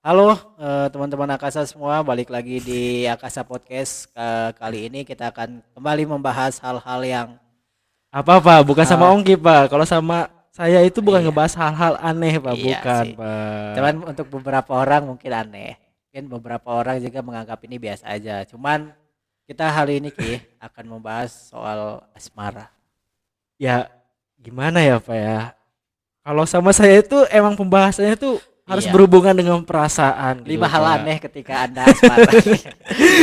Halo teman-teman Akasa semua, balik lagi di Akasa Podcast. Kali ini kita akan kembali membahas hal-hal yang Apa bukan sama eh, Ongki Pak. Kalau sama saya itu bukan iya, ngebahas hal-hal aneh Pak, iya bukan sih. Pak. Cuman untuk beberapa orang mungkin aneh, mungkin beberapa orang juga menganggap ini biasa aja. Cuman kita hari ini akan membahas soal asmara. Ya gimana ya Pak ya. Kalau sama saya itu emang pembahasannya tuh harus Iya, berhubungan dengan perasaan gitu 5 hal Pak. aneh ketika Anda asmara. Enggak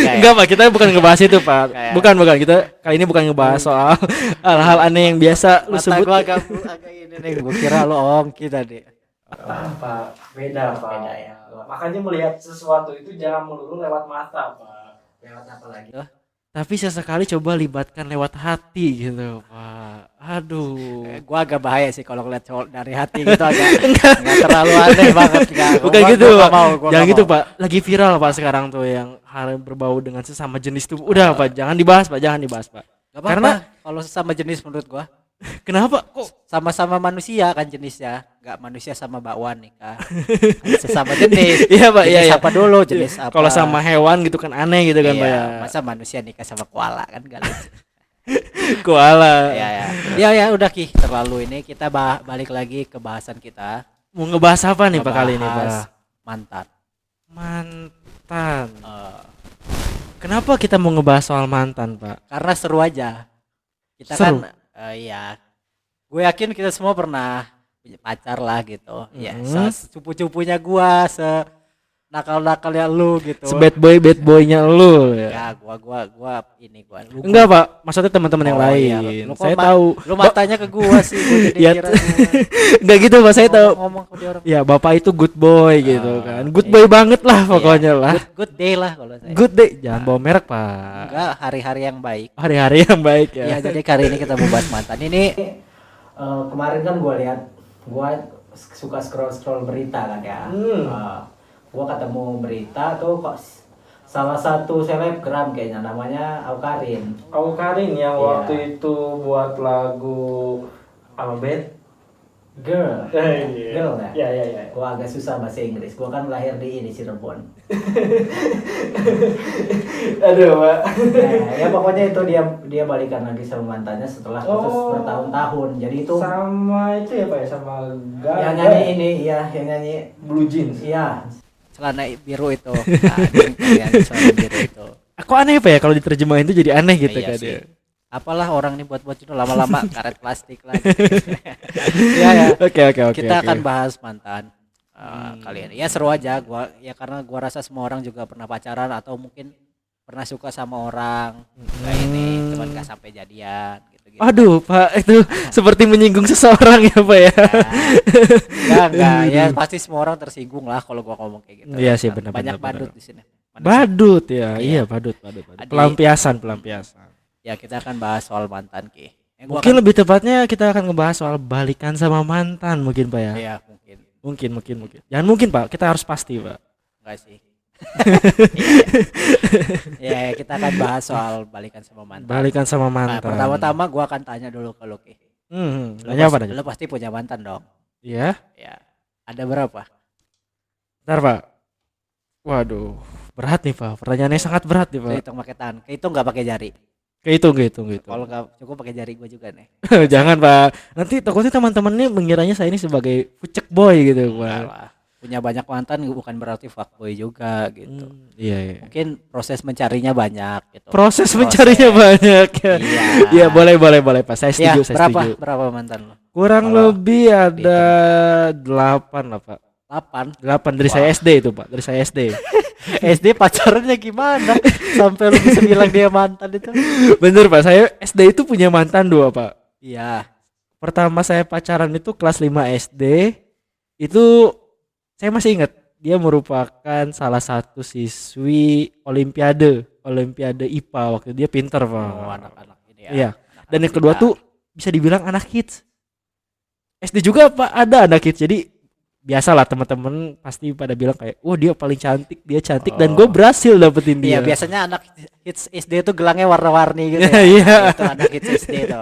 ya? Enggak Pak, kita bukan ngebahas itu Pak. Kayak Bukan, kita kali ini bukan ngebahas soal hal-hal aneh yang biasa lu mata sebut. gua agak ini nih, gua kira lu ongki tadi. Pak, beda Pak. Beda ya. Makanya melihat sesuatu itu jangan melulu lewat mata Pak. Lewat apa lagi? Tapi sesekali coba libatkan lewat hati gitu, Pak. Aduh. Gua agak bahaya sih kalau ngeliat cowok dari hati gitu, agak nggak terlalu aneh banget, nggak. Bukan Gua gitu, nggak Pak. mau, gua Jangan nggak gitu, mau. Pak. Lagi viral, Pak, sekarang tuh yang hal yang berbau dengan sesama jenis tuh. Udah, Pak. Jangan dibahas, Pak. Jangan dibahas, Pak. Nggak apa-apa Karena kalau sesama jenis, menurut gua kenapa kok sama-sama manusia kan jenisnya, nggak manusia sama bakwan nih kan. Kan sesama jenis. iya, Pak. Iya, Jenis iya. apa dulu, jenis apa? Kalau sama hewan gitu kan aneh gitu kan, Pak ya. Iya, masa manusia nikah sama koala kan gak lucu. Koala. Ya, ya, ya, ya, udah terlalu ini, kita balik lagi ke bahasan kita. Mau ngebahas apa nih, Pak, kali ini, Pak? Ngebahas mantan. Mantan. Eh, Kenapa kita mau ngebahas soal mantan, Pak? karena seru aja. Kita Seru. kan iya, gue yakin kita semua pernah punya pacar lah gitu. Ya, Mm-mm. secupu-cupunya gua, nakal-nakalnya lu gitu. Bad boynya lu ya. Ya, gua ini gua. Enggak, Pak. Maksudnya teman-teman yang Oh iya, lain. lu kok Saya tahu. lu matanya ke gua sih, gua jadi Ya, kira gua enggak gitu, Pak. Saya tahu. ngomong ke dia orang. Ya, Bapak itu good boy gitu kan. Good Iya. boy banget lah Iya, pokoknya lah. good day lah kalau saya. Good day. Jangan bawa merek, Pak. Enggak, hari-hari yang baik. Hari-hari yang baik ya. Iya, jadi kali ini kita mau bahas mantan. Ini kemarin kan gue lihat, gue suka scroll berita kan ya. Gue ketemu berita tuh kok salah satu selebgram kayaknya namanya Aukarin. Karin yang Iya. waktu itu buat lagu apa band? Girl. Girl nggak? Ya, ya, ya. Gue agak susah bahasa Inggris. Gue kan lahir di ini Cirebon. Aduh, Pak. Ya pokoknya itu dia balikan lagi sama mantannya setelah putus Oh. bertahun-tahun. Jadi itu Sama itu ya, Pak ya, sama yang nyanyi ini, ya yang nyanyi. Blue Jeans. Iya, celana biru itu. Nah, yang celana biru itu. Aku aneh Pak ya kalau diterjemahin itu jadi aneh gitu Iya kan sih. ya. Apalah orang nih buat itu lama-lama karet plastik lagi. Ya, ya. Oke. Kita akan bahas mantan kalian. Ya seru aja karena gua rasa semua orang juga pernah pacaran atau mungkin pernah suka sama orang kayak ini, cuman gak sampai jadian gitu-gitu. Aduh, Pak, itu seperti menyinggung seseorang ya, Pak ya. Enggak, ya pasti semua orang tersinggung lah kalau gua ngomong kayak gitu. Iya sih, Banyak benar. badut di sini. Badut ya. Iya. Iya, badut. Adi- Pelampiasan. Ya kita akan bahas soal mantan Gua Mungkin lebih tepatnya kita akan ngebahas soal balikan sama mantan mungkin, Pak ya. Iya mungkin Mungkin. Jangan mungkin, Pak. Kita harus pasti, Pak. enggak sih. Ya, kita akan bahas soal balikan sama mantan. Balikan sama Nah, mantan. pertama-tama gua akan tanya dulu ke lu Ki. Nanya apa nanya? Lu pasti punya mantan dong. Iya. Ya. Ada berapa? Bentar, Pak. Waduh, berat nih, Pak. Pertanyaannya sangat berat nih, Pak. Hitung pakai tangan. Kehitung enggak pakai jari. Kehitung. Kalau enggak cukup pakai jari gua juga nih. Jangan, Pak. Nanti takutnya teman-temannya mengiranya saya ini sebagai pucek boy gitu, Enggak Pak. lah. Punya banyak mantan bukan berarti fuckboy juga gitu. Iya. Mungkin proses mencarinya banyak gitu. Proses mencarinya banyak ya. Iya. Iya, boleh Pak. Saya Ya, setuju, berapa mantan lo? Kurang Kalau lebih ada 8 lah, Pak. 8. 8 dari saya SD itu, Pak. Dari saya SD. SD pacarannya gimana? Sampai lu bisa bilang dia mantan itu? Bener, Pak. Saya SD itu punya mantan 2, Pak. Iya. Pertama saya pacaran itu kelas 5 SD. Itu saya masih ingat dia merupakan salah satu siswi Olimpiade IPA waktu dia pinter, Pak. Oh, anak-anak ini ya. Iya. Anak-anak Dan yang kedua kita. tuh bisa dibilang anak hits. SD juga Pak ada anak hits. Jadi biasalah teman-teman pasti pada bilang kayak, "Wah, dia paling cantik, dia cantik." Dan gue berhasil dapetin Iya, dia. biasanya anak hits SD itu gelangnya warna-warni gitu ya. Iya. Itu anak hits SD itu.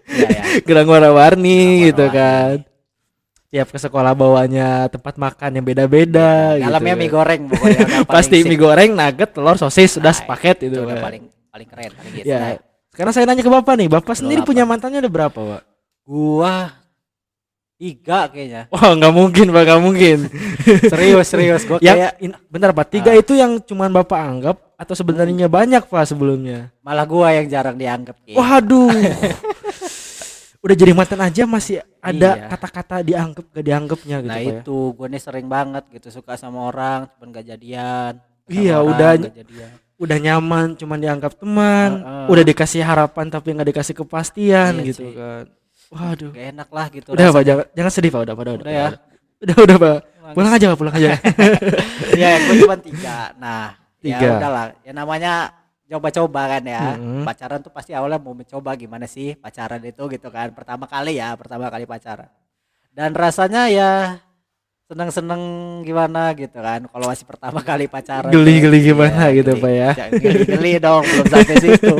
Iya ya. Gelang warna-warni Gelang gitu warna-warni. kan. tiap ke sekolah bawanya tempat makan yang beda-beda gitu. Dalamnya mie kan. goreng pokoknya udah paling Pasti sip. mie goreng, nugget, telur, sosis sudah Nah, sepaket itu itu. udah Pak. paling paling keren paling gitu. Ya. Nah, Sekarang saya nanya ke Bapak nih, Bapak Lo sendiri lapar. punya mantannya ada berapa, Pak? gua 3 kayaknya. Wah, nggak mungkin, Pak, nggak mungkin. Serius gua Yang kayak bentar, Pak. 3 itu yang cuman Bapak anggap atau sebenarnya banyak, Pak, sebelumnya? malah gua yang jarang dianggap Ki. Waduh. Udah jadi mantan aja masih ada Iya. kata-kata dianggap gak dianggapnya gitu, Nah Pak ya. itu gue nih sering banget gitu suka sama orang cuman gak jadian. Sama Iya, orang gak jadian. udah nyaman cuman dianggap teman, Heeh. udah dikasih harapan tapi nggak dikasih kepastian Iya, gitu cuy. kan. Waduh. Gak enak lah gitu. Udah, Pak, rasanya. jangan sedih, Pak. Udah, Udah ya. Udah, Pak. Nangis. Pulang aja, Pak, pulang aja. Ya gue cuma 3. Nah ya 3. udahlah. Ya namanya coba-coba kan ya. Mm-mm. Pacaran tuh pasti awalnya mau mencoba gimana sih pacaran itu gitu kan. Pertama kali pacaran. Dan rasanya ya seneng-seneng gimana gitu kan. Kalau masih pertama kali pacaran. Geli-geli tuh, gimana iya, gitu, geli. Pak ya. Geli-geli dong belum sampai situ.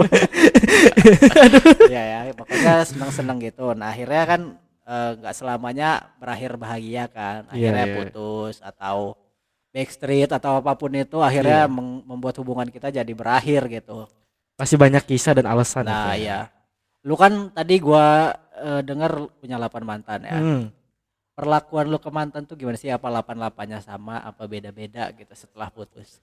Ya pokoknya seneng-seneng gitu. Nah akhirnya kan nggak selamanya berakhir bahagia kan. Iya, Akhirnya iya. putus atau backstreet atau apapun itu akhirnya Iya. membuat hubungan kita jadi berakhir gitu. Pasti banyak kisah dan alasan ya, Pak Nah ya. ya, lu kan tadi gua dengar punya 8 mantan ya. Hmm. Perlakuan lu ke mantan tuh gimana sih? Apa 8-8-nya sama? Apa beda-beda gitu setelah putus?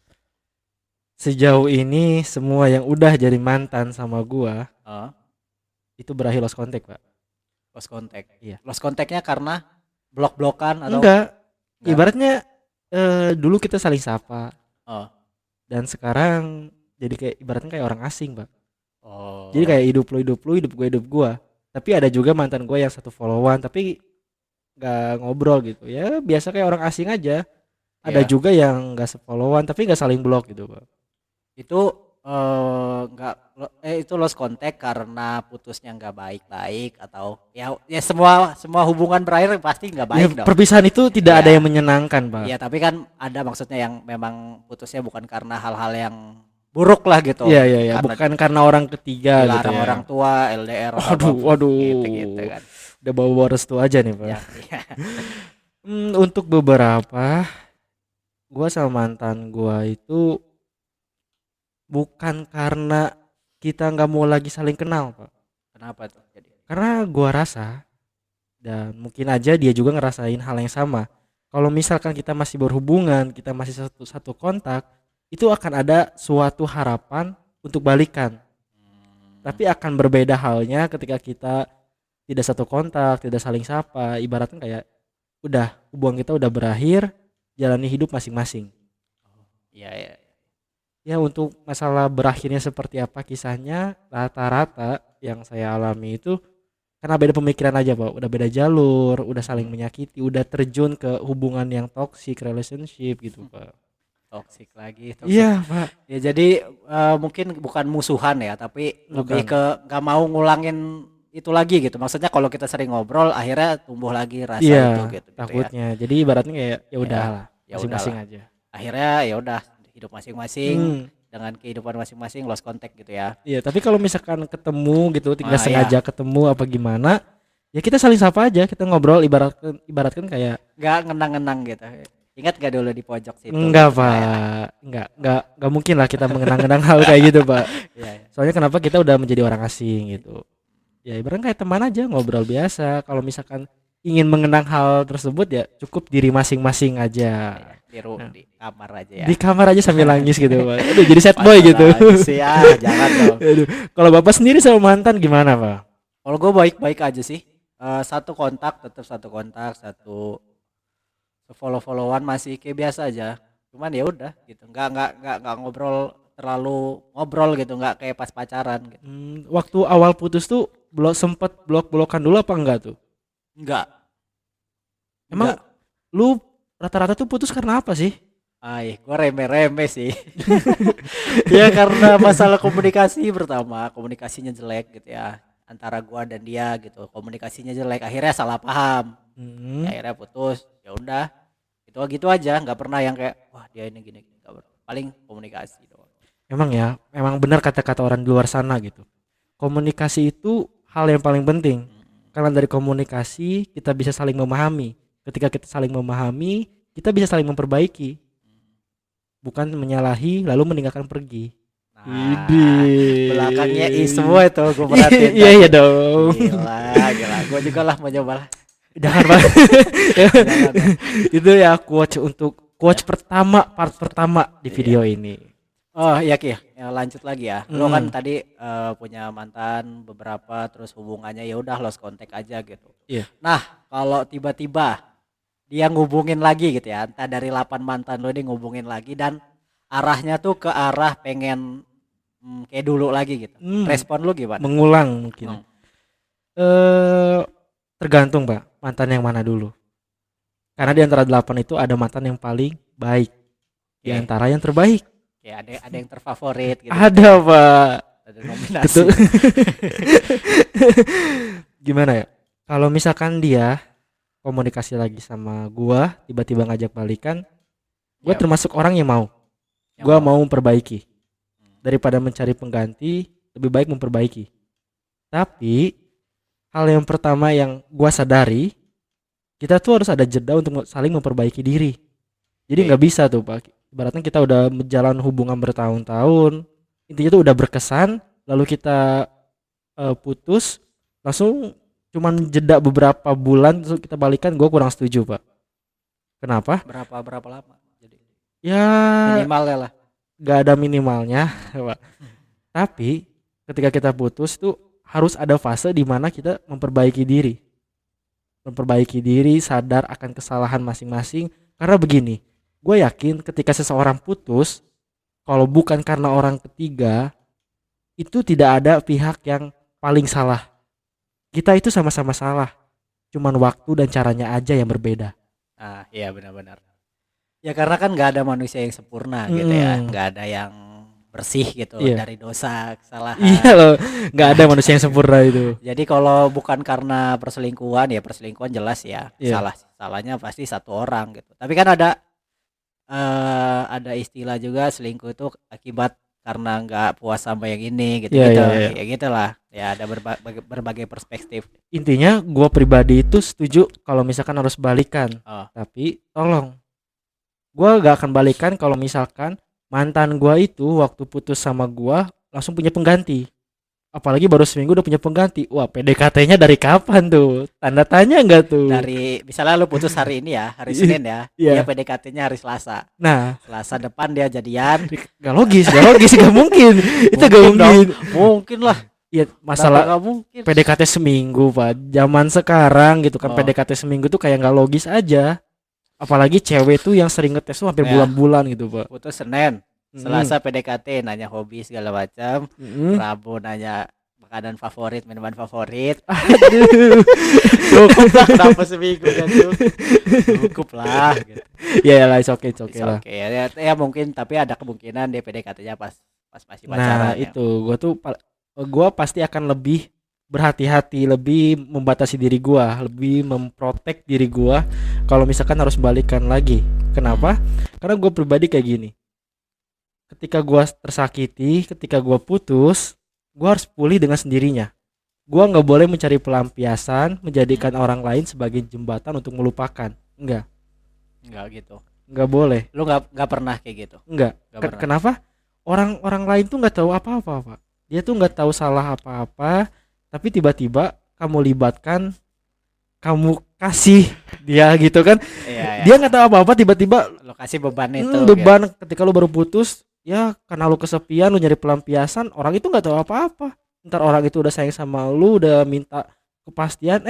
Sejauh ini semua yang udah jadi mantan sama gua Oh, itu berakhir lost contact, Pak. lost contact. Iya. Lost contactnya karena blok-blokan atau Enggak. Enggak? Ibaratnya dulu kita saling sapa Oh. dan sekarang jadi kayak ibaratnya kayak orang asing, Pak. Oh. Jadi kayak hidup lu, hidup gue, hidup gua. Tapi ada juga mantan gue yang satu followan tapi nggak ngobrol gitu. Ya biasa kayak orang asing aja. Ada Iya. juga yang nggak sefollowan tapi nggak saling blok gitu, Pak. Itu enggak itu lost contact karena putusnya nggak baik-baik atau ya semua hubungan berakhir pasti nggak baik Ya, dong. perpisahan itu tidak ada Iya. yang menyenangkan, Pak. Iya, tapi kan ada maksudnya yang memang putusnya bukan karena hal-hal yang buruk lah gitu. Iya, iya, iya. Karena Bukan karena orang ketiga gitu dilarang ya. orang tua, LDR atau Waduh, apapun, waduh. gitu kan. Udah bawa restu aja nih, Pak. Ya, iya. Untuk beberapa gua sama mantan gua itu bukan karena kita nggak mau lagi saling kenal, Pak. Kenapa tuh jadi? Karena gua rasa dan mungkin aja dia juga ngerasain hal yang sama. Kalau misalkan kita masih berhubungan, kita masih satu kontak, itu akan ada suatu harapan untuk balikan. Tapi akan berbeda halnya ketika kita tidak satu kontak, tidak saling sapa, ibaratnya kayak udah hubungan kita udah berakhir, jalani hidup masing-masing. Iya, iya. Ya untuk masalah berakhirnya seperti apa kisahnya, rata-rata yang saya alami itu karena beda pemikiran aja, Pak. Udah beda jalur, udah saling menyakiti, udah terjun ke hubungan yang toxic relationship gitu, Pak. Toxic lagi, toxic. Iya, Pak. Ya jadi mungkin bukan musuhan ya, tapi lebih Bukan. ke nggak mau ngulangin itu lagi gitu. Maksudnya kalau kita sering ngobrol akhirnya tumbuh lagi rasa Iya, itu gitu ya. takutnya. Jadi ibaratnya kayak ya udahlah, Ya masing-masing udahlah. aja. Akhirnya ya udah hidup masing-masing Hmm. dengan kehidupan masing-masing lost contact gitu ya. Iya, tapi kalau misalkan ketemu gitu, tidak Ah, sengaja ketemu apa gimana, ya kita saling sapa aja, kita ngobrol ibaratkan kayak Nggak ngenang-ngenang gitu. Ingat gak dulu di pojok situ? enggak, gitu, Pak. ya? Enggak mungkin lah kita mengenang-kenang hal kayak gitu, Pak. Iya, iya. Soalnya kenapa kita udah menjadi orang asing gitu. Ya ibaratnya kayak teman aja, ngobrol biasa. Kalau misalkan ingin mengenang hal tersebut ya cukup diri masing-masing aja. Iya, di kamar aja ya. Di kamar aja sambil nangis gitu, Pak. Aduh, jadi sad boy Masa gitu. nangis sih, jangan dong. Aduh. Kalau Bapak sendiri sama mantan gimana, Pak? Kalau gue baik-baik aja sih. Satu kontak, tetap satu kontak, satu follow-followan masih kayak biasa aja. Cuman ya udah gitu. Nggak ngobrol terlalu ngobrol gitu, nggak kayak pas pacaran gitu. Waktu awal putus tuh sempet blok-blokan dulu apa enggak tuh? Enggak. Emang lu rata-rata tuh putus karena apa sih? Gue remeh-remeh sih. Ya karena masalah komunikasi pertama, komunikasinya jelek gitu ya. Antara gua dan dia gitu, komunikasinya jelek, akhirnya salah paham. Ya, akhirnya putus. Ya udah, gitu aja, nggak pernah yang kayak wah dia ini gini, nggak pernah. Paling komunikasi doang. Emang benar kata-kata orang di luar sana gitu. Komunikasi itu hal yang paling penting. Karena dari komunikasi kita bisa saling memahami. Ketika kita saling memahami, kita bisa saling memperbaiki, bukan menyalahi lalu meninggalkan pergi. Nah, Idih. belakangnya semua itu gue perhatiin. Iya iya dong. Gila. Gue juga lah mau coba lah. Jangan Bang. Jangan, Bang. Itu ya quotes untuk quotes pertama, part pertama di video ini. Oh iya Ki, ya, lanjut lagi ya. Lo kan Hmm. tadi punya mantan beberapa, terus hubungannya ya udah lost contact aja gitu. Iya. Nah, kalau tiba-tiba dia ngubungin lagi gitu ya, entah dari 8 mantan lo ini ngubungin lagi dan arahnya tuh ke arah pengen kayak dulu lagi gitu. Respon lo gimana? Mengulang mungkin. Tergantung Pak, mantan yang mana dulu. Karena di antara 8 itu ada mantan yang paling baik. Di Oke. antara yang terbaik. Kayak ada yang terfavorit gitu. Ada Pak. Ada nominasi. Betul. Gimana ya? Kalau misalkan dia komunikasi lagi sama gua, tiba-tiba ngajak balikan, gua Yap. termasuk orang yang mau. Yang Gua mau memperbaiki. Daripada mencari pengganti, lebih baik memperbaiki. Tapi hal yang pertama yang gua sadari, kita tuh harus ada jeda untuk saling memperbaiki diri. Jadi Oke. nggak bisa tuh Pak. Ibaratnya kita udah menjalani hubungan bertahun-tahun, intinya tuh udah berkesan, lalu kita putus, langsung cuman jeda beberapa bulan terus kita balikan, gue kurang setuju Pak. Kenapa? Berapa lama? Jadi Ya minimalnya lah. nggak ada minimalnya Pak. Tapi ketika kita putus tuh harus ada fase di mana kita memperbaiki diri, sadar akan kesalahan masing-masing. Karena begini, gue yakin ketika seseorang putus, kalau bukan karena orang ketiga, itu tidak ada pihak yang paling salah. Kita itu sama-sama salah, cuman waktu dan caranya aja yang berbeda. Ah, iya benar-benar. Ya karena kan nggak ada manusia yang sempurna gitu ya, nggak ada yang bersih gitu Iya. dari dosa, kesalahan. Iya loh, nggak ada manusia yang sempurna itu. Jadi kalau bukan karena perselingkuhan ya perselingkuhan jelas ya, Iya. salahnya pasti satu orang gitu. Tapi kan ada istilah juga selingkuh itu akibat karena nggak puas sama yang ini gitu Iya, gitu. iya, iya. Ya gitulah. Ya ada berbagai perspektif. Intinya gue pribadi itu setuju kalau misalkan harus balikan. Oh. Tapi tolong, gue gak akan balikan kalau misalkan mantan gue itu waktu putus sama gue langsung punya pengganti. Apalagi baru seminggu udah punya pengganti. Wah, PDKT-nya dari kapan tuh? Tanda tanya nggak tuh? Dari misalnya lu putus hari ini ya, hari Senin ya, Iya. dia PDKT-nya hari Selasa. Nah, Selasa depan dia jadian. gak logis, gak mungkin. Itu gak Mungkin dong. mungkin. Mungkin lah. Iya, masalah Kenapa nggak mungkin? PDKT seminggu Pak. Zaman sekarang gitu kan, Oh. PDKT seminggu tuh kayak nggak logis aja. Apalagi cewek tuh yang sering ngetes tuh hampir Ya. bulan-bulan gitu Pak. Putus Senin, Selasa PDKT nanya hobi segala macam, Rabu nanya makanan favorit, minuman favorit. Aduh. Cukup lah, kenapa seminggu kan cukup lah gitu. Ya lah, oke lah. Oke ya mungkin, tapi ada kemungkinan dia PDKT-nya pas masih pacaran. Nah, itu gua pasti akan lebih berhati-hati, lebih membatasi diri gua, lebih memprotek diri gua kalau misalkan harus balikan lagi. Kenapa? Karena gua pribadi kayak gini. Ketika gua tersakiti, ketika gua putus, gua harus pulih dengan sendirinya. Gua nggak boleh mencari pelampiasan, menjadikan orang lain sebagai jembatan untuk melupakan. Enggak gitu. Nggak boleh. Lu nggak pernah kayak gitu? Enggak. Nggak pernah. Kenapa? Orang lain tuh nggak tahu apa-apa, Pak. Dia tuh nggak tahu salah apa-apa, tapi tiba-tiba kamu libatkan, kamu kasih dia gitu kan. Iya. Dia nggak tahu apa-apa, tiba-tiba Lo kasih beban itu. beban ketika lu baru putus, ya karena lu kesepian, lu nyari pelampiasan, orang itu nggak tahu apa-apa. Ntar orang itu udah sayang sama lu, udah minta kepastian,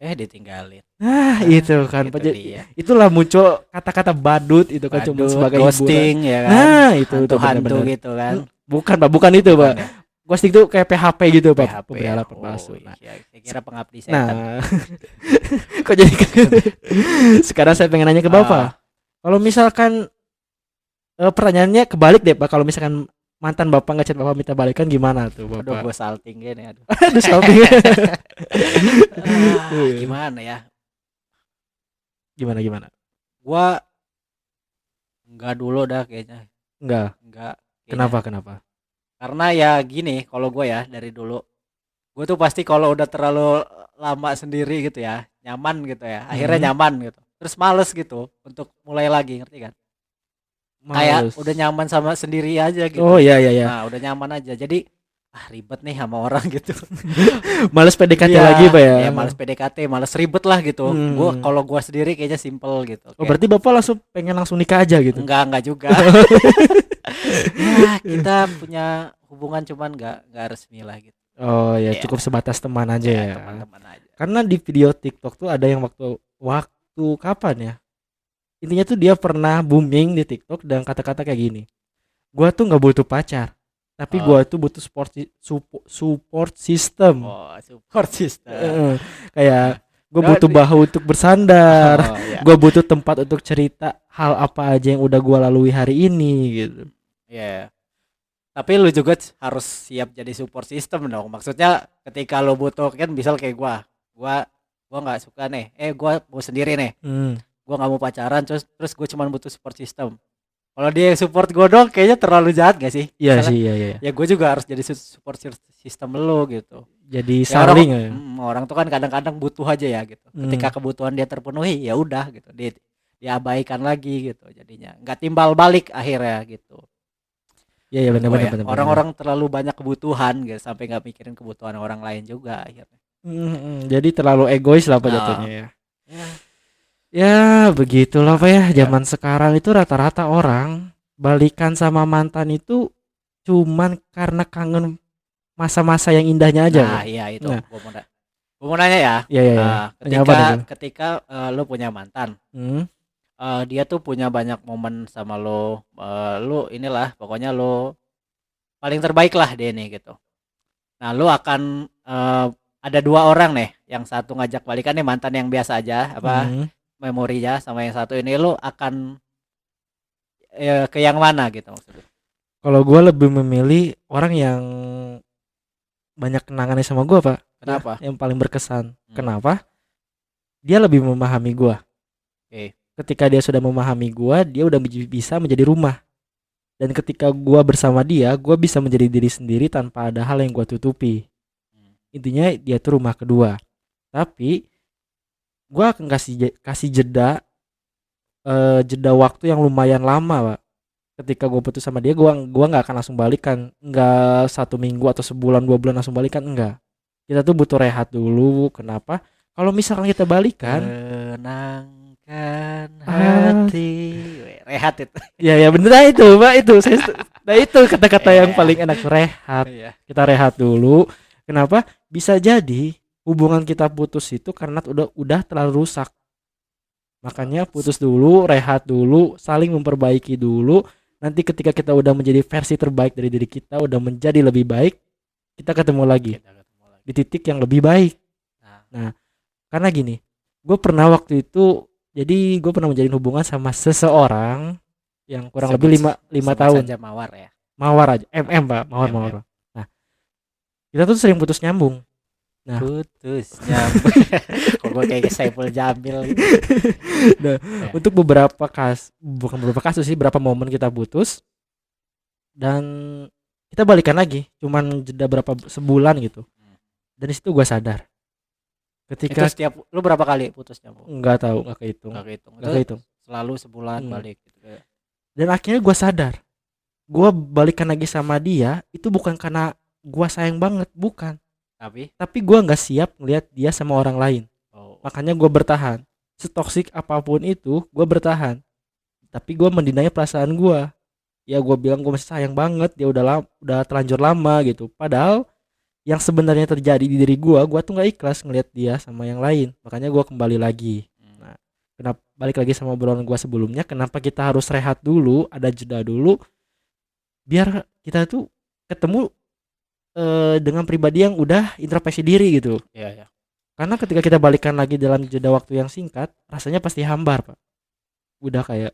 Ditinggalin. nah itu kan Itu dia. itulah muncul kata-kata badut itu kan, cuma Badut, sebagai ghosting hiburan. ya kan. Nah itu Hantu-hantu benar-benar. gitu kan. Bukan Pak, bukan itu Pak. ya? Ghosting itu kayak PHP gitu Pak, PHP. pemberapa palsu. Iya, saya kira pengabdi setan. Nah, kok jadi sekarang saya pengen nanya ke Bapak. Kalau misalkan pertanyaannya kebalik deh Pak, kalau misalkan mantan Bapak ngechat Bapak minta balikan gimana tuh Aduh, Bapak? gue salting gini aduh. Aduh, salting. Gimana ya? Gimana? Gua enggak dulu dah kayaknya. Enggak. Kayaknya. Kenapa? Karena ya gini, kalau gue ya dari dulu, gue tuh pasti kalau udah terlalu lama sendiri gitu ya, nyaman gitu ya. Akhirnya nyaman gitu. Terus males gitu untuk mulai lagi, ngerti kan? Kayak Males. udah nyaman sama sendiri aja Oh gitu. iya iya iya. Nah, udah nyaman aja. Jadi ribet nih sama orang gitu. Males PDKT Iya, lagi Pak ya. ya males PDKT, males ribet lah gitu. Hmm. Kalau gua sendiri kayaknya simple gitu. Oh Kayak berarti Bapak langsung pengen langsung nikah aja gitu. enggak juga. Ya, kita punya hubungan cuman enggak resmi lah gitu. Oh ya Ya, cukup sebatas teman aja ya ya. teman-teman aja. Karena di video TikTok tuh ada yang waktu kapan ya? Intinya tuh dia pernah booming di TikTok dan kata-kata kayak gini. Gua tuh nggak butuh pacar, tapi Oh, gua tuh butuh support system. oh, support system. Kayak gue butuh Jadi, bahu untuk bersandar, oh ya. gue butuh tempat untuk cerita hal apa aja yang udah gue lalui hari ini gitu. Ya. Tapi lu juga harus siap jadi support system dong. Maksudnya ketika lu butuh kan misal kayak gua nggak suka nih. Gua mau sendiri nih. Gua nggak mau pacaran terus gue cuma butuh support system. Kalau dia yang support gue dong kayaknya terlalu jahat gak sih? Iya Misalnya, sih, iya. ya gue juga harus jadi support system lu gitu. Jadi Ya orang, saling ya. orang tuh kan kadang-kadang butuh aja ya gitu. Ketika kebutuhan dia terpenuhi ya udah gitu. Diabaikan lagi gitu jadinya. Nggak timbal balik akhirnya gitu. Iya iya benar Oh ya, benar. orang-orang terlalu banyak kebutuhan gitu sampai nggak mikirin kebutuhan orang lain juga akhirnya. Jadi terlalu egois lah Pak jatuhnya ya. Ya, Ya begitulah Pak ya. ya. Zaman sekarang itu rata-rata orang balikan sama mantan itu cuman karena kangen masa-masa yang indahnya aja Nah, Pak. iya itu. Nah, Gua mau nanya ya. iya iya. Tanya apa nih, Bang? Ketika lu punya mantan, Hmm. dia tuh punya banyak momen sama lo, lu inilah pokoknya lo paling terbaik lah dia nih gitu. Nah lu akan ada dua orang nih, yang satu ngajak balikan nih mantan yang biasa aja apa memorinya, sama yang satu ini lu akan ke yang mana gitu maksudnya? Kalau gue lebih memilih orang yang banyak kenangannya sama gue Pak. Ya, Kenapa? yang paling berkesan. Kenapa? Dia lebih memahami gue. Oke. Ketika dia sudah memahami gue, dia udah bisa menjadi rumah. Dan ketika gue bersama dia, gue bisa menjadi diri sendiri tanpa ada hal yang gue tutupi. Intinya dia tuh rumah kedua. Tapi gue akan kasih jeda waktu yang lumayan lama Pak. Ketika gue putus sama dia, gua nggak akan langsung balikan, nggak 1 minggu atau sebulan 2 bulan langsung balikan, enggak. Kita tuh butuh rehat dulu. Kenapa? Kalau misalkan kita balikan, Tenangkan hati, rehat itu. ya bener lah itu Pak, itu nah itu kata-kata yang paling enak, rehat. Kita rehat dulu. Kenapa? Bisa jadi hubungan kita putus itu karena udah terlalu rusak. Makanya putus dulu, rehat dulu, saling memperbaiki dulu. Nanti ketika kita udah menjadi versi terbaik dari diri kita, udah menjadi lebih baik, kita ketemu lagi di titik yang lebih baik. Nah, karena gini, gue pernah waktu itu, jadi gue pernah menjalin hubungan sama seseorang yang kurang lebih 5 tahun. Saja mawar ya. Mawar aja, Pak, mawar. Nah, kita tuh sering putus nyambung. Nah, Putus nyambung. Kok gue kayak Saiful Jamil gitu. Nah, untuk beberapa kasus sih, berapa momen kita putus dan kita balikan lagi, cuman jeda berapa sebulan gitu. Dan disitu gue sadar ketika Itu setiap lu berapa kali putus nyambung? nggak tahu, nggak kehitung. Selalu sebulan balik gitu. Dan akhirnya gue sadar, gue balikan lagi sama dia itu bukan karena gue sayang banget, bukan. Tapi gue nggak siap ngelihat dia sama orang lain. Makanya gue bertahan. Setoksik apapun itu, gue bertahan. Tapi gue mendinai perasaan gue. Ya gue bilang gue masih sayang banget, dia udah terlanjur lama gitu. Padahal yang sebenarnya terjadi di diri gue tuh nggak ikhlas ngelihat dia sama yang lain. Makanya gue kembali lagi. Nah, kenapa balik lagi sama obrolan gue sebelumnya? Kenapa kita harus rehat dulu, ada jeda dulu, biar kita tuh ketemu dengan pribadi yang udah introspeksi diri gitu. Iya. Karena ketika kita balikan lagi dalam jeda waktu yang singkat, rasanya pasti hambar Pak. Udah kayak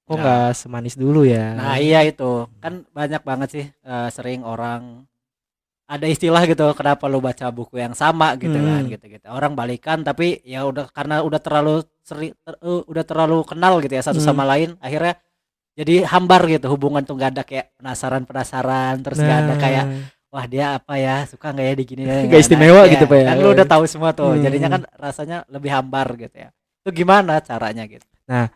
kok nggak semanis dulu ya. Nah iya itu kan banyak banget sih, sering orang ada istilah gitu, kenapa lu baca buku yang sama gitu kan, gitu. Orang balikan tapi ya udah karena udah terlalu udah terlalu kenal gitu ya satu sama lain, akhirnya jadi hambar gitu hubungan tuh, nggak ada kayak penasaran terus nggak ada kayak wah dia apa ya, suka nggak ya di gini Gak istimewa ya, gitu Pak ya. kan lu udah tahu semua tuh, jadinya Hmm. kan rasanya lebih hambar gitu ya. Itu gimana caranya gitu? Nah,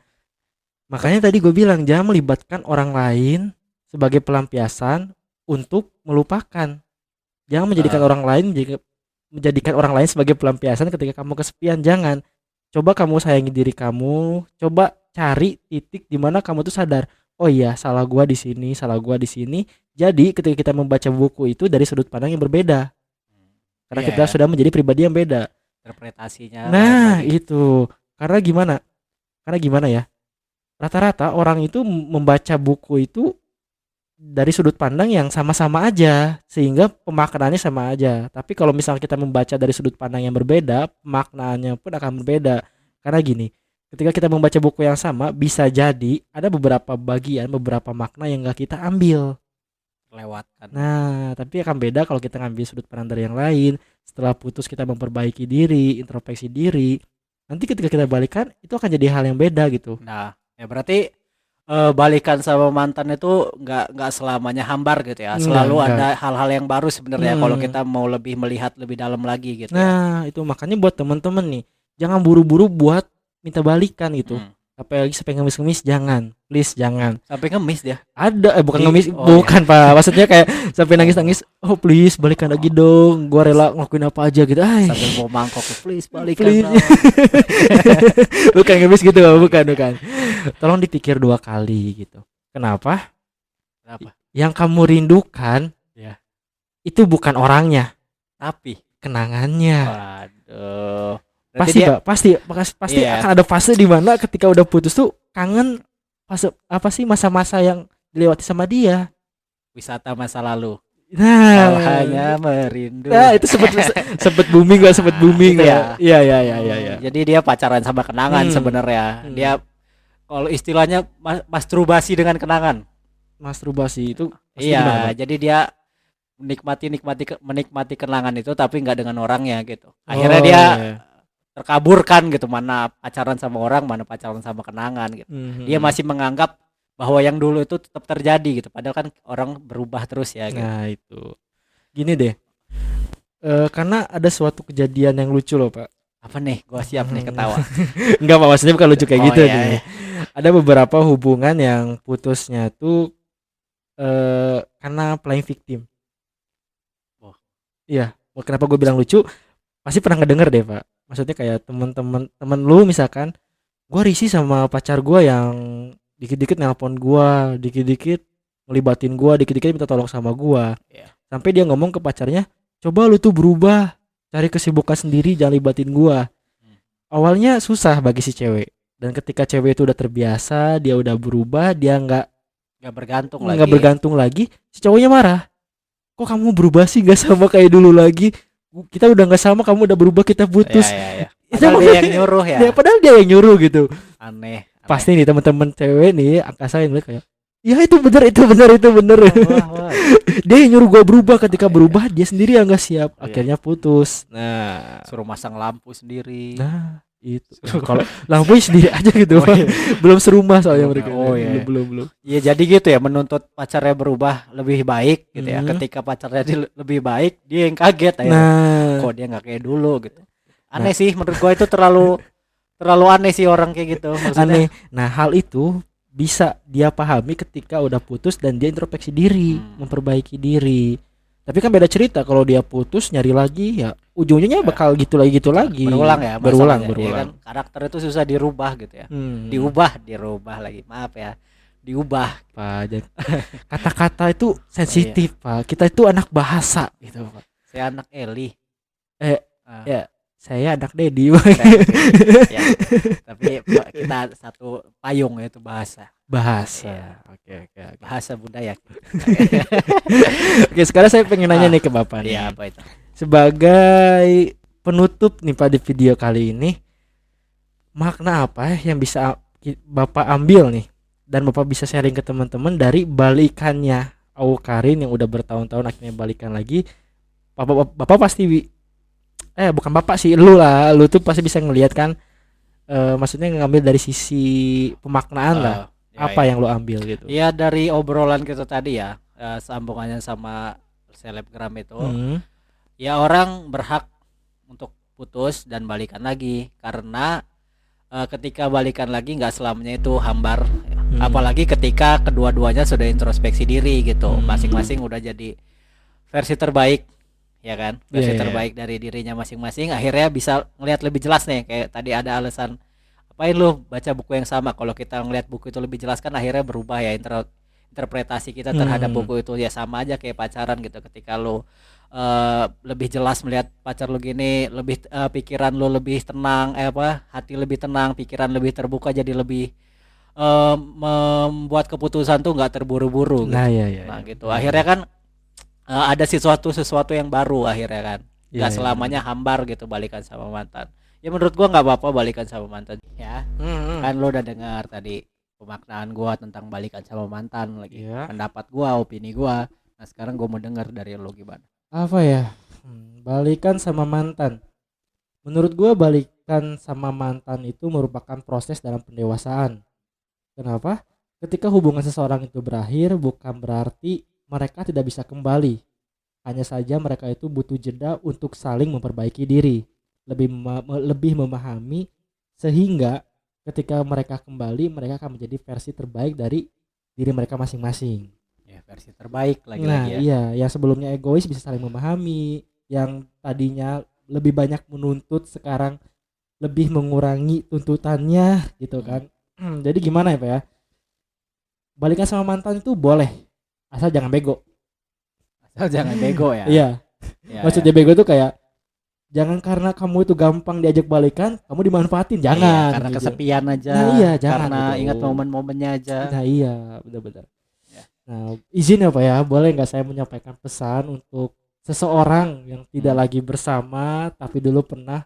makanya tadi gue bilang jangan melibatkan orang lain sebagai pelampiasan untuk melupakan. Jangan menjadikan Eh, orang lain menjadikan orang lain sebagai pelampiasan ketika kamu kesepian. Jangan. Coba kamu sayangi diri kamu, coba cari titik di mana kamu tuh sadar, oh iya, salah gua di sini, salah gua di sini. Jadi ketika kita membaca buku itu dari sudut pandang yang berbeda, karena iya kita ya, sudah menjadi pribadi yang beda. interpretasinya lain Nah, lagi. itu. Karena gimana? Karena gimana ya? Rata-rata orang itu membaca buku itu dari sudut pandang yang sama-sama aja sehingga pemaknaannya sama aja. Tapi kalau misalnya kita membaca dari sudut pandang yang berbeda, pemaknaannya pun akan berbeda. Karena gini, ketika kita membaca buku yang sama, bisa jadi ada beberapa bagian, beberapa makna yang gak kita ambil. Lewatkan. Nah, tapi akan beda kalau kita ngambil sudut pandang dari yang lain. Setelah putus kita memperbaiki diri, introspeksi diri. Nanti ketika kita balikan, itu akan jadi hal yang beda gitu. Nah, ya berarti balikan sama mantan itu nggak selamanya hambar gitu ya. Selalu Enggak. ada hal-hal yang baru sebenarnya kalau Hmm. kita mau lebih melihat lebih dalam lagi gitu ya. Nah, itu makanya buat temen-temen nih, jangan buru-buru buat minta balikan gitu. Hmm. Apalagi sampai ngemis-ngemis, jangan. Please jangan. Sampai ngemis dia. Ada bukan Di ngemis, oh ya. bukan Pak. Maksudnya kayak sampai Oh, nangis-nangis, "Oh, please balikan lagi dong. Gua rela ngelakuin apa aja gitu." Ay. sambil mau mangkok, please balikan Please. dong. Bukan ngemis gitu, Oh, bukan, iya. bukan. Tolong dipikir 2 kali gitu. Kenapa? Kenapa? Yang kamu rindukan Ya. itu bukan orangnya, Tapi kenangannya. waduh. Berarti Pasti dia Pak, pasti iya, akan ada fase di mana ketika udah putus tuh kangen, fase apa sih, masa-masa yang dilewati sama dia. wisata masa lalu. Kau Nah, hanya merindu. itu sempet booming gak, sempet booming Gitu gak? ya. Iya, iya, iya, iya, iya. Jadi dia pacaran sama kenangan Hmm. sebenarnya. Hmm. Dia kalau istilahnya masturbasi dengan kenangan. Masturbasi itu pasti gimana, Iya, Pak? jadi dia menikmati kenangan itu tapi nggak dengan orangnya gitu. Akhirnya Oh, dia iya. terkaburkan gitu, mana pacaran sama orang, mana pacaran sama kenangan gitu. Dia Mhm. masih menganggap bahwa yang dulu itu tetap terjadi gitu. Padahal kan orang berubah terus ya gitu. Nah, itu. Gini deh. Karena ada suatu kejadian yang lucu loh, Pak. Apa nih? Gua siap nih ketawa. Enggak, Pak, maksudnya bukan lucu kayak Oh gitu iya, nih. iya. Ada beberapa hubungan yang putusnya tuh karena playing victim. Oh. Iya, kenapa gue bilang lucu? Pasti pernah ngedenger deh, Pak. Maksudnya kayak temen lu misalkan, gue risih sama pacar gue yang dikit-dikit nelpon gue, dikit-dikit ngelibatin gue, dikit-dikit minta tolong sama gue. Iya. Sampai dia ngomong ke pacarnya, coba lu tuh berubah, cari kesibukan sendiri, jangan libatin gue. Awalnya susah bagi si cewek, dan ketika cewek itu udah terbiasa, dia udah berubah, dia nggak Nggak bergantung lagi, si cowoknya marah. Kok kamu berubah sih, nggak sama kayak dulu lagi? Kita udah nggak sama, kamu udah berubah, kita putus. Iya. Itu Padahal dia emang- yang nyuruh ya. Ya, padahal dia yang nyuruh gitu. Aneh. Pasti nih teman-teman cewek nih angkasain kayak, ya itu bener, itu bener, itu bener. Wah. Dia yang nyuruh gua berubah, ketika berubah dia sendiri yang nggak siap, Iya. akhirnya putus. Nah, Suruh masang lampu sendiri. itu. Kalau lampu sendiri aja gitu, Oh, Pak. iya. Belum serumah soalnya Belum, mereka. oh, iya. Belum. Ya jadi gitu ya, menuntut pacarnya berubah lebih baik gitu ya. Hmm. Ketika pacarnya lebih baik, dia yang kaget akhirnya. Nah, Kok dia nggak kayak dulu gitu. Aneh sih menurut gua, itu terlalu aneh sih orang kayak gitu maksudnya. aneh. Nah, hal itu bisa dia pahami ketika udah putus dan dia introspeksi diri, memperbaiki diri. Tapi kan beda cerita kalau dia putus nyari lagi, ya ujungnya bakal gitu lagi. Berulang ya, berulang. masalahnya. Ya kan, karakter itu susah dirubah gitu ya. Dirubah lagi. Maaf ya. Diubah. Pak, jadi kata-kata itu sensitif, Pak. Kita itu anak bahasa gitu, Pak. Saya anak Eli. Ya, saya anak Dedi. Ya, tapi kita satu payung, yaitu bahasa. Bahasa. Oke. Bahasa budaya. Oke, sekarang saya pengen nanya nih ke Bapak nih. Iya, apa itu? Sebagai penutup nih Pak di video kali ini, makna apa yang bisa Bapak ambil nih dan Bapak bisa sharing ke teman-teman dari balikannya Awkarin yang udah bertahun-tahun akhirnya balikan lagi. Bapak pasti bukan Bapak sih, lu tuh pasti bisa ngelihat kan, maksudnya ngambil dari sisi pemaknaan lah. Apa yang lu ambil gitu? Iya, dari obrolan kita tadi ya, sambungannya sama selebgram itu, Hmm. ya orang berhak untuk putus dan balikan lagi karena ketika balikan lagi nggak selamanya itu hambar. Apalagi ketika kedua-duanya sudah introspeksi diri gitu, masing-masing udah jadi versi terbaik, ya kan, versi Iya, iya. terbaik dari dirinya masing-masing. Akhirnya bisa ngelihat lebih jelas nih, kayak tadi ada alasan apain lu baca buku yang sama. Kalau kita ngelihat buku itu lebih jelas kan akhirnya berubah ya interpretasi kita terhadap buku itu. Ya sama aja kayak pacaran gitu, ketika lu lebih jelas melihat pacar lu gini, lebih pikiran lu lebih tenang, hati lebih tenang, pikiran lebih terbuka, jadi lebih membuat keputusan tuh nggak terburu-buru gitu. Nah, iya, iya, Nah iya. gitu akhirnya kan ada sesuatu yang baru akhirnya kan, Iya, nggak iya, selamanya benar-benar. hambar gitu balikan sama mantan. Ya menurut gua nggak apa-apa balikan sama mantan ya. Kan lo udah dengar tadi pemaknaan gua tentang balikan sama mantan lagi, Iya. pendapat gua, opini gua. Nah sekarang gua mau dengar dari lo gimana. Apa ya? Balikan sama mantan. Menurut gua balikan sama mantan itu merupakan proses dalam pendewasaan. Kenapa? Ketika hubungan seseorang itu berakhir, bukan berarti mereka tidak bisa kembali. Hanya saja mereka itu butuh jeda untuk saling memperbaiki diri, lebih memahami, sehingga ketika mereka kembali, mereka akan menjadi versi terbaik dari diri mereka masing-masing. Ya versi terbaik Nah, lagi-lagi ya. iya, yang sebelumnya egois bisa saling memahami, yang tadinya lebih banyak menuntut sekarang lebih mengurangi tuntutannya gitu kan. Jadi gimana ya Pak ya? Balikan sama mantan itu boleh, asal jangan bego. Asal jangan bego ya. Iya, Ya, maksudnya bego tuh kayak jangan karena kamu itu gampang diajak balikan, kamu dimanfaatin. Iya, Jangan karena gitu. kesepian aja. Nah, iya, jangan karena gitu. ingat momen-momennya aja. Nah, iya, benar-benar. Ya. Nah, izin ya Pak ya, boleh nggak saya menyampaikan pesan untuk seseorang yang tidak lagi bersama tapi dulu pernah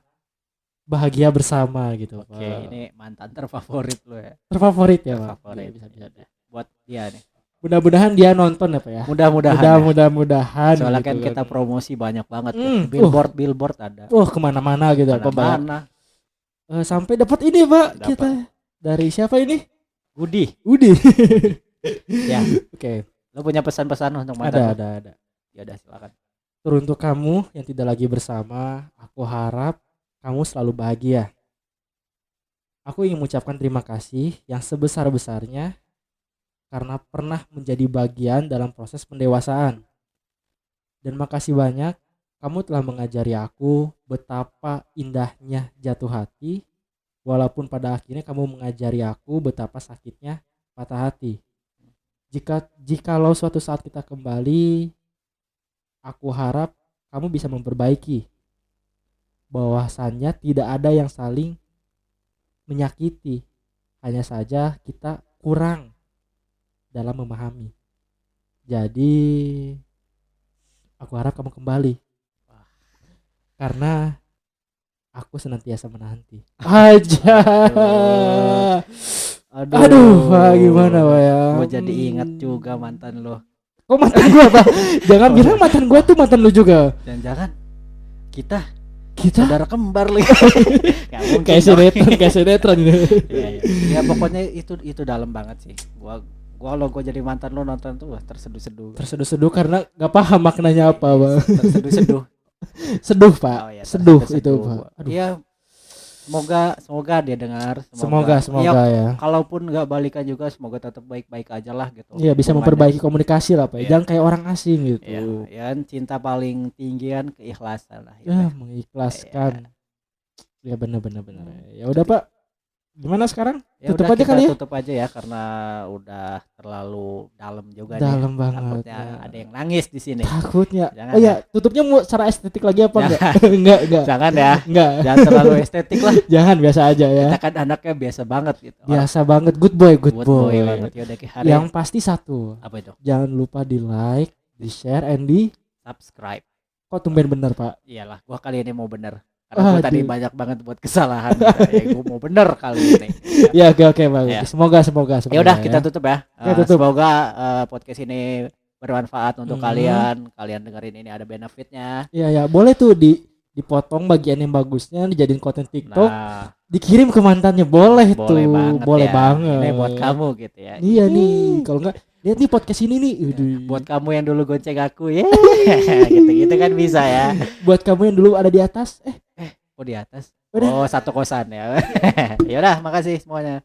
bahagia bersama gitu. Oke, ini mantan terfavorit lo ya. Terfavorit ya Pak. Terfavorit. Iya, bisa deh. Buat dia nih. Mudah-mudahan dia nonton ya Pak ya. Mudah-mudahan. Mudah-mudahan. Soalnya gitu kan kita promosi banyak banget ya. Billboard ada. Kemana-mana gitu Pak. Mana? Sampai dapat ini Pak Dapat. kita dari siapa ini? Udi. Ya. Oke. Lo punya pesan-pesan untuk mantan? Ada. Ya udah silakan. Teruntuk kamu yang tidak lagi bersama, aku harap kamu selalu bahagia. Aku ingin mengucapkan terima kasih yang sebesar-besarnya karena pernah menjadi bagian dalam proses pendewasaan. Dan makasih banyak kamu telah mengajari aku betapa indahnya jatuh hati, walaupun pada akhirnya kamu mengajari aku betapa sakitnya patah hati. Jikalau suatu saat kita kembali, aku harap kamu bisa memperbaiki. Bahwasannya tidak ada yang saling menyakiti, hanya saja kita kurang dalam memahami. Jadi aku harap kamu kembali, karena aku senantiasa menanti. Aduh, Pak, gimana Pak ya? Gue jadi ingat juga mantan lo. Kok mantan gua Pak? Jangan bilang mantan gua tuh mantan lu juga. Jangan-jangan kita Kita saudara kembar lagi. Gak mungkin kayak dong. sinetron gitu. Iya. Ya pokoknya itu dalam banget sih. Gua kalau gue jadi mantan lo nonton tuh wah, terseduh-seduh. Terseduh-seduh karena nggak paham maknanya apa Bang. Terseduh-seduh. Seduh Pak. Oh, iya, Seduh terseduh. itu Pak. Aduh. Iya. Semoga dia dengar. Semoga ya. Kalaupun nggak balikan juga semoga tetap baik-baik aja lah gitu. Iya, bisa Hubungannya. memperbaiki komunikasi lah Pak. Iya. Jangan kayak orang asing gitu. Iya, ya cinta paling tinggi kan keikhlasan lah. Ya, mengikhlaskan. Ya benar. Ya udah Pak. Gimana sekarang? Ya Tutup udah, aja kita kali ya. tutup aja ya karena udah terlalu dalam juga Dalam nih. banget. Takutnya Ya. ada yang nangis di sini. Takutnya. Jangan Oh ya, tutupnya mau secara estetik lagi apa enggak? Jangan. enggak. Jangan ya. Enggak. Jangan terlalu estetik lah. Jangan, biasa aja ya. Kita kan anaknya biasa banget gitu. Biasa banget, good boy banget. Yaudah hari Yang pasti satu, apa itu? jangan lupa di like, di share, and di Subscribe. kok tumben bener Pak. Iyalah, gua kali ini mau bener. Karena gua tadi Aduh. banyak banget buat kesalahan. Ya, gua mau bener kali ini. Ya oke bagus. Ya. Semoga Ya udah kita tutup ya. Ya, tutup. Semoga podcast ini bermanfaat untuk Mhm. kalian. Kalian dengerin ini ada benefitnya. Iya, boleh tuh dipotong bagian yang bagusnya dijadiin konten TikTok, Nah, dikirim ke mantannya, boleh tuh. boleh banget Boleh ya. banget. Ini buat kamu gitu ya. Iya nih, kalau enggak lihat nih podcast ini nih. Buat kamu yang dulu gonceng aku ya. Gitu-gitu kan bisa ya. Buat kamu yang dulu ada di atas. Oh di atas. Udah. Oh satu kosan ya. Ya udah makasih semuanya.